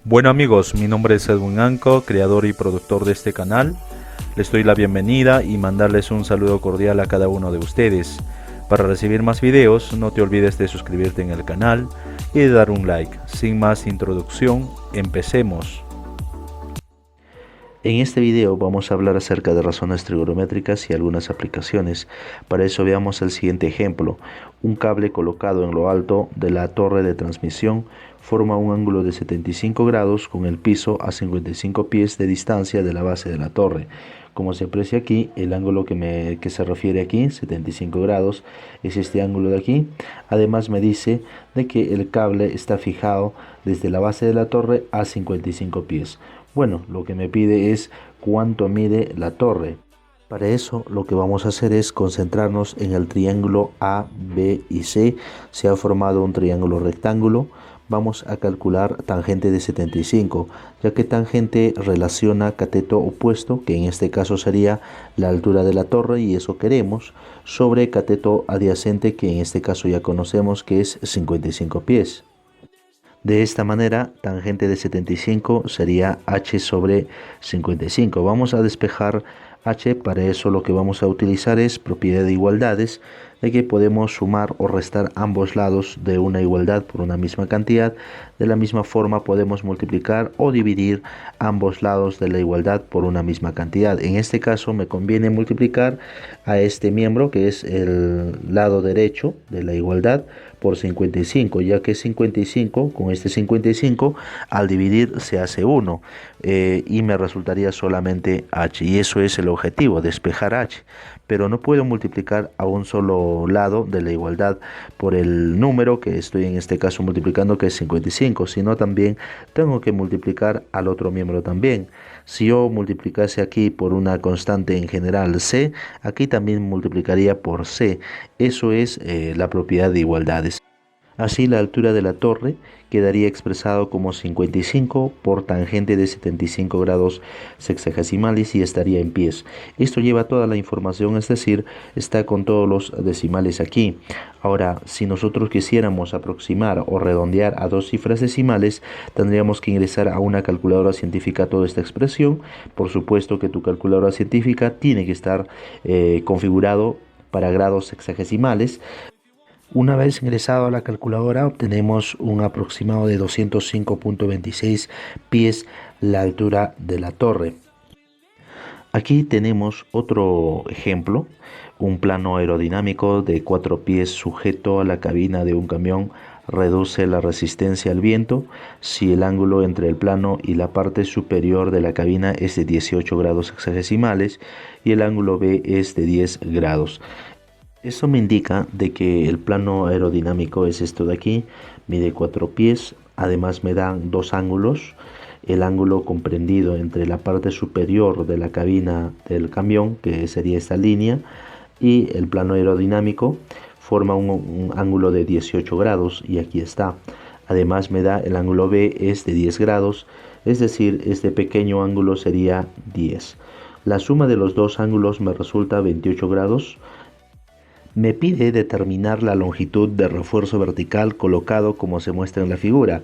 Bueno amigos, mi nombre es Edwin Anco, creador y productor de este canal. Les doy la bienvenida y mandarles un saludo cordial a cada uno de ustedes. Para recibir más videos, no te olvides de suscribirte en el canal y de dar un like. Sin más introducción, empecemos. En este video vamos a hablar acerca de razones trigonométricas y algunas aplicaciones. Para eso veamos el siguiente ejemplo. Un cable colocado en lo alto de la torre de transmisión forma un ángulo de 75 grados con el piso a 55 pies de distancia de la base de la torre. Como se aprecia aquí, el ángulo que se refiere aquí, 75 grados, es este ángulo de aquí. Además me dice de que el cable está fijado desde la base de la torre a 55 pies. Bueno, lo que me pide es cuánto mide la torre. Para eso lo que vamos a hacer es concentrarnos en el triángulo A, B y C. Se ha formado un triángulo rectángulo. Vamos a calcular tangente de 75, ya que tangente relaciona cateto opuesto, que en este caso sería la altura de la torre, y eso queremos, sobre cateto adyacente, que en este caso ya conocemos que es 55 pies. De esta manera, tangente de 75 sería h sobre 55. Vamos a despejar h, para eso lo que vamos a utilizar es propiedad de igualdades, de que podemos sumar o restar ambos lados de una igualdad por una misma cantidad. De la misma forma podemos multiplicar o dividir ambos lados de la igualdad por una misma cantidad. En este caso me conviene multiplicar a este miembro, que es el lado derecho de la igualdad, por 55, ya que 55 con este 55 al dividir se hace 1, y me resultaría solamente h, y eso es el objetivo, despejar h. Pero no puedo multiplicar a un solo lado de la igualdad por el número que estoy en este caso multiplicando, que es 55, sino también tengo que multiplicar al otro miembro también. Si yo multiplicase aquí por una constante en general c, aquí también multiplicaría por c. Eso es la propiedad de igualdades. Así la altura de la torre quedaría expresado como 55 por tangente de 75 grados sexagesimales y estaría en pies. Esto lleva toda la información, es decir, está con todos los decimales aquí. Ahora, si nosotros quisiéramos aproximar o redondear a dos cifras decimales, tendríamos que ingresar a una calculadora científica toda esta expresión. Por supuesto que tu calculadora científica tiene que estar configurado para grados sexagesimales. Una vez ingresado a la calculadora, obtenemos un aproximado de 205.26 pies la altura de la torre. Aquí tenemos otro ejemplo, un plano aerodinámico de 4 pies sujeto a la cabina de un camión reduce la resistencia al viento si el ángulo entre el plano y la parte superior de la cabina es de 18 grados sexagesimales y el ángulo B es de 10 grados. Esto me indica de que el plano aerodinámico es esto de aquí, mide 4 pies, además me dan dos ángulos, el ángulo comprendido entre la parte superior de la cabina del camión, que sería esta línea, y el plano aerodinámico forma un ángulo de 18 grados, y aquí está. Además me da el ángulo B es de 10 grados, es decir, este pequeño ángulo sería 10. La suma de los dos ángulos me resulta 28 grados. Me pide determinar la longitud de refuerzo vertical colocado como se muestra en la figura.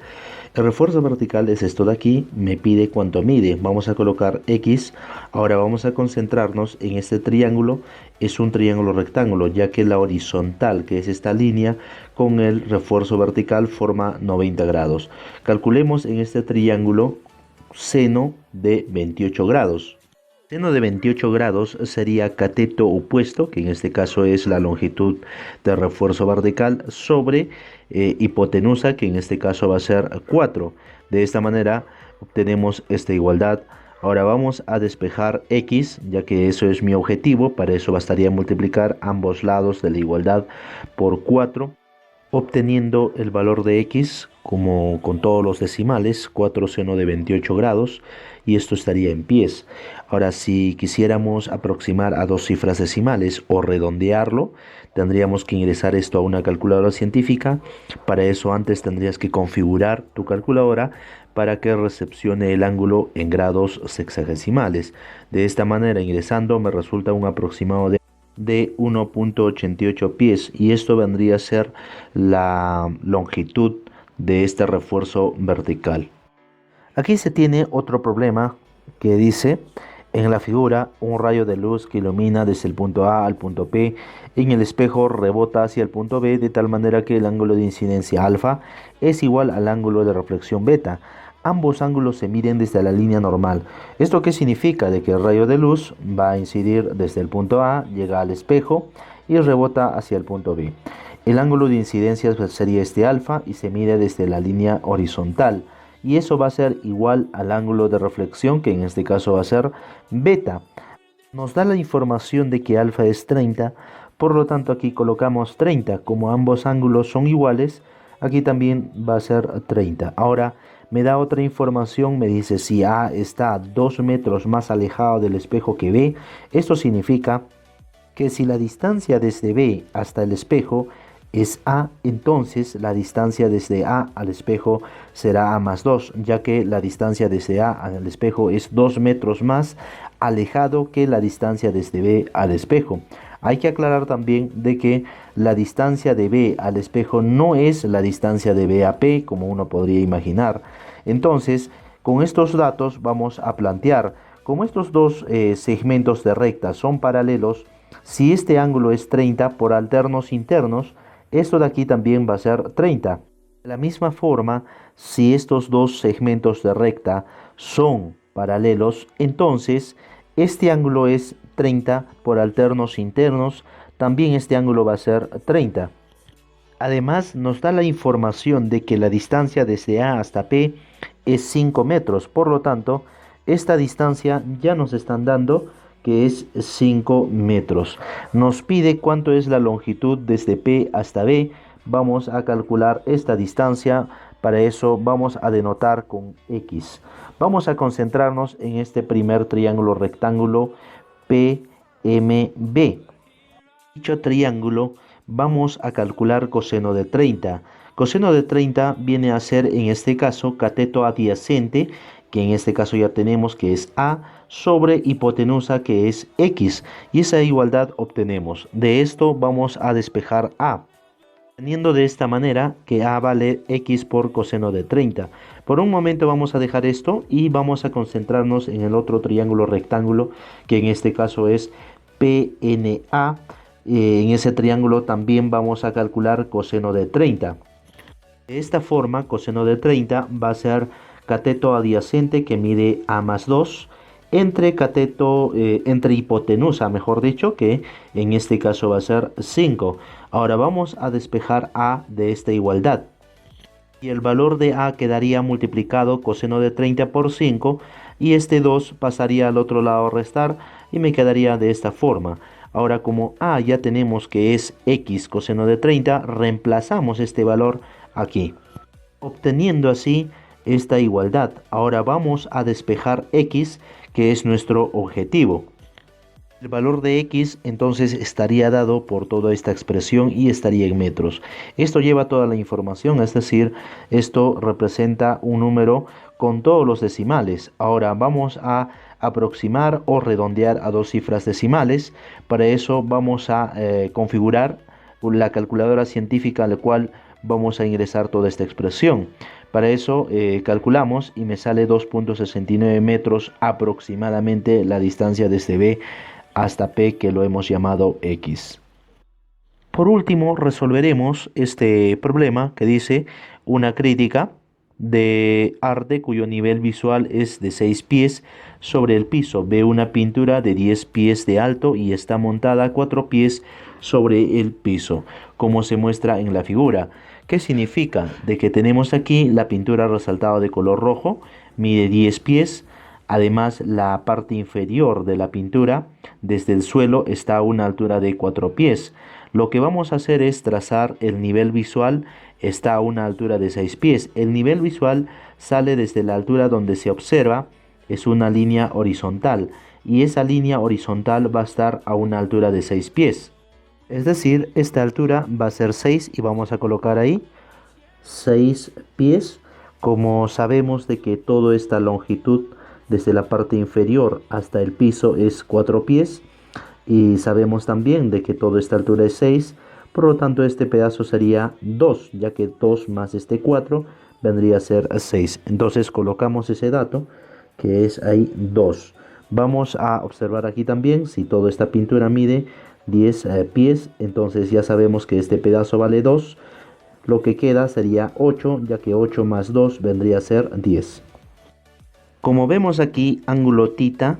El refuerzo vertical es esto de aquí, me pide cuánto mide. Vamos a colocar X. Ahora vamos a concentrarnos en este triángulo. Es un triángulo rectángulo, ya que la horizontal, que es esta línea, con el refuerzo vertical forma 90 grados. Calculemos en este triángulo seno de 28 grados. Seno de 28 grados sería cateto opuesto, que en este caso es la longitud de refuerzo vertical, sobre hipotenusa, que en este caso va a ser 4. De esta manera obtenemos esta igualdad. Ahora vamos a despejar X, ya que eso es mi objetivo. Para eso bastaría multiplicar ambos lados de la igualdad por 4, obteniendo el valor de X como con todos los decimales, 4 seno de 28 grados, y esto estaría en pies. Ahora, si quisiéramos aproximar a dos cifras decimales o redondearlo, tendríamos que ingresar esto a una calculadora científica. Para eso antes tendrías que configurar tu calculadora para que recepcione el ángulo en grados sexagesimales. De esta manera, ingresando, me resulta un aproximado de 1.88 pies, y esto vendría a ser la longitud de este refuerzo vertical. Aquí se tiene otro problema que dice en la figura un rayo de luz que ilumina desde el punto A al punto P en el espejo rebota hacia el punto B de tal manera que el ángulo de incidencia alfa es igual al ángulo de reflexión beta. Ambos ángulos se miden desde la línea normal. ¿Esto qué significa? De que el rayo de luz va a incidir desde el punto A, llega al espejo y rebota hacia el punto B. El ángulo de incidencia sería este alfa y se mide desde la línea horizontal. Y eso va a ser igual al ángulo de reflexión, que en este caso va a ser beta. Nos da la información de que alfa es 30, por lo tanto aquí colocamos 30. Como ambos ángulos son iguales, aquí también va a ser 30. Ahora me da otra información, me dice si A está 2 metros más alejado del espejo que B, esto significa que si la distancia desde B hasta el espejo es A, entonces la distancia desde A al espejo será A más 2, ya que la distancia desde A al espejo es 2 metros más alejado que la distancia desde B al espejo. Hay que aclarar también de que la distancia de B al espejo no es la distancia de B a P, como uno podría imaginar. Entonces, con estos datos vamos a plantear, como estos dos segmentos de recta son paralelos, si este ángulo es 30 por alternos internos, esto de aquí también va a ser 30. De la misma forma, si estos dos segmentos de recta son paralelos, entonces este ángulo es 30 por alternos internos, también este ángulo va a ser 30. Además, nos da la información de que la distancia desde A hasta P es 5 metros, por lo tanto, esta distancia ya nos están dando que es 5 metros. Nos pide cuánto es la longitud desde P hasta B. Vamos a calcular esta distancia. Para eso vamos a denotar con X. Vamos a concentrarnos en este primer triángulo rectángulo PMB. Dicho triángulo vamos a calcular coseno de 30. Coseno de 30 viene a ser en este caso cateto adyacente, que en este caso ya tenemos que es A, sobre hipotenusa que es X, y esa igualdad obtenemos. De esto vamos a despejar A, teniendo de esta manera que A vale X por coseno de 30. Por un momento vamos a dejar esto y vamos a concentrarnos en el otro triángulo rectángulo, que en este caso es PNA. En ese triángulo también vamos a calcular coseno de 30. De esta forma, coseno de 30 va a ser cateto adyacente que mide A más 2 entre entre hipotenusa, mejor dicho, que en este caso va a ser 5. Ahora vamos a despejar A de esta igualdad. Y el valor de A quedaría multiplicado coseno de 30 por 5 y este 2 pasaría al otro lado a restar y me quedaría de esta forma. Ahora como A ya tenemos que es X coseno de 30, reemplazamos este valor aquí, obteniendo así esta igualdad. Ahora vamos a despejar X, que es nuestro objetivo. El valor de X entonces estaría dado por toda esta expresión y estaría en metros. Esto lleva toda la información, es decir, esto representa un número con todos los decimales. Ahora vamos a aproximar o redondear a dos cifras decimales. Para eso vamos a configurar la calculadora científica a la cual vamos a ingresar toda esta expresión. Para eso calculamos y me sale 2.69 metros aproximadamente la distancia desde B hasta P, que lo hemos llamado X. Por último, resolveremos este problema que dice una crítica de arte cuyo nivel visual es de 6 pies sobre el piso. Ve una pintura de 10 pies de alto y está montada a 4 pies sobre el piso, como se muestra en la figura. ¿Qué significa? De que tenemos aquí la pintura resaltada de color rojo, mide 10 pies. Además, la parte inferior de la pintura, desde el suelo, está a una altura de 4 pies. Lo que vamos a hacer es trazar el nivel visual, está a una altura de 6 pies. El nivel visual sale desde la altura donde se observa, es una línea horizontal, y esa línea horizontal va a estar a una altura de 6 pies. Es decir, esta altura va a ser 6 y vamos a colocar ahí 6 pies. Como sabemos de que toda esta longitud desde la parte inferior hasta el piso es 4 pies y sabemos también de que toda esta altura es 6, por lo tanto este pedazo sería 2, ya que 2 más este 4 vendría a ser 6. Entonces colocamos ese dato, que es ahí 2. Vamos a observar aquí también, si toda esta pintura mide 10 pies, entonces ya sabemos que este pedazo vale 2. Lo que queda sería 8, ya que 8 más 2 vendría a ser 10. Como vemos aquí, ángulo tita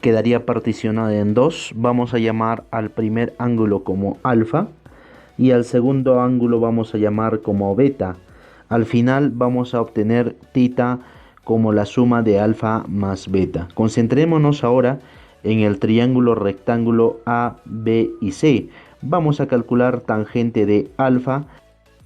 quedaría particionado en dos. Vamos a llamar al primer ángulo como alfa y al segundo ángulo vamos a llamar como beta. Al final vamos a obtener tita como la suma de alfa más beta. Concentrémonos ahora en el triángulo rectángulo A, B y C. Vamos a calcular tangente de alfa.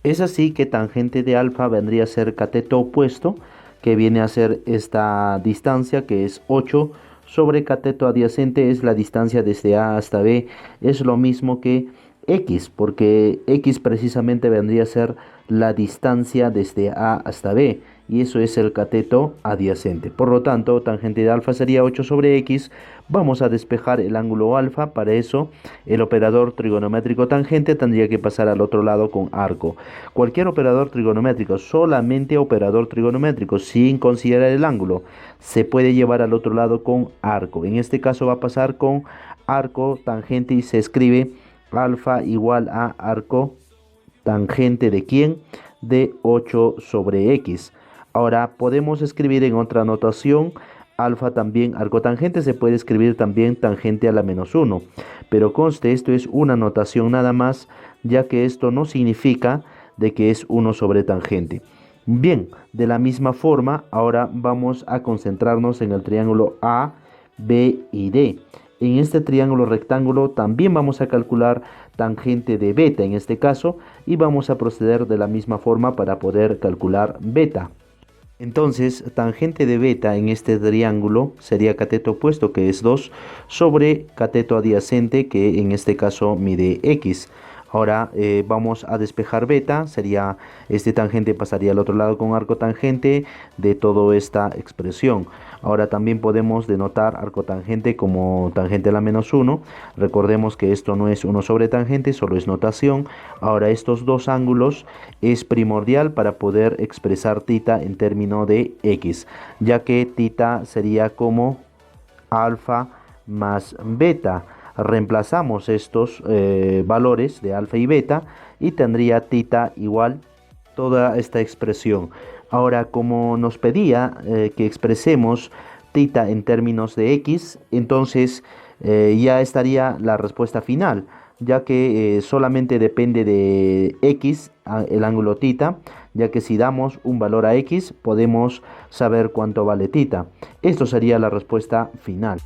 Es así que tangente de alfa vendría a ser cateto opuesto, que viene a ser esta distancia, que es 8, sobre cateto adyacente es la distancia desde A hasta B. Es lo mismo que X, porque X precisamente vendría a ser la distancia desde A hasta B, y eso es el cateto adyacente. Por lo tanto, tangente de alfa sería 8 sobre X. Vamos a despejar el ángulo alfa. Para eso, el operador trigonométrico tangente tendría que pasar al otro lado con arco. Cualquier operador trigonométrico, solamente operador trigonométrico, sin considerar el ángulo, se puede llevar al otro lado con arco. En este caso va a pasar con arco tangente y se escribe alfa igual a arco tangente de ¿quién? De 8 sobre X. Ahora podemos escribir en otra notación alfa también, arco tangente se puede escribir también tangente a la menos 1. Pero conste, esto es una notación nada más, ya que esto no significa de que es 1 sobre tangente. Bien, de la misma forma, ahora vamos a concentrarnos en el triángulo A, B y D. En este triángulo rectángulo también vamos a calcular tangente de beta en este caso, y vamos a proceder de la misma forma para poder calcular beta. Entonces, tangente de beta en este triángulo sería cateto opuesto, que es 2, sobre cateto adyacente, que en este caso mide X. Ahora vamos a despejar beta, sería este tangente pasaría al otro lado con arco tangente de toda esta expresión. Ahora también podemos denotar arco tangente como tangente a la menos 1. Recordemos que esto no es 1 sobre tangente, solo es notación. Ahora estos dos ángulos es primordial para poder expresar tita en términos de X, ya que tita sería como alfa más beta. Reemplazamos estos valores de alfa y beta y tendría tita igual toda esta expresión. Ahora, como nos pedía que expresemos tita en términos de X, entonces ya estaría la respuesta final, ya que solamente depende de X el ángulo tita, ya que si damos un valor a X podemos saber cuánto vale tita. Esto sería la respuesta final.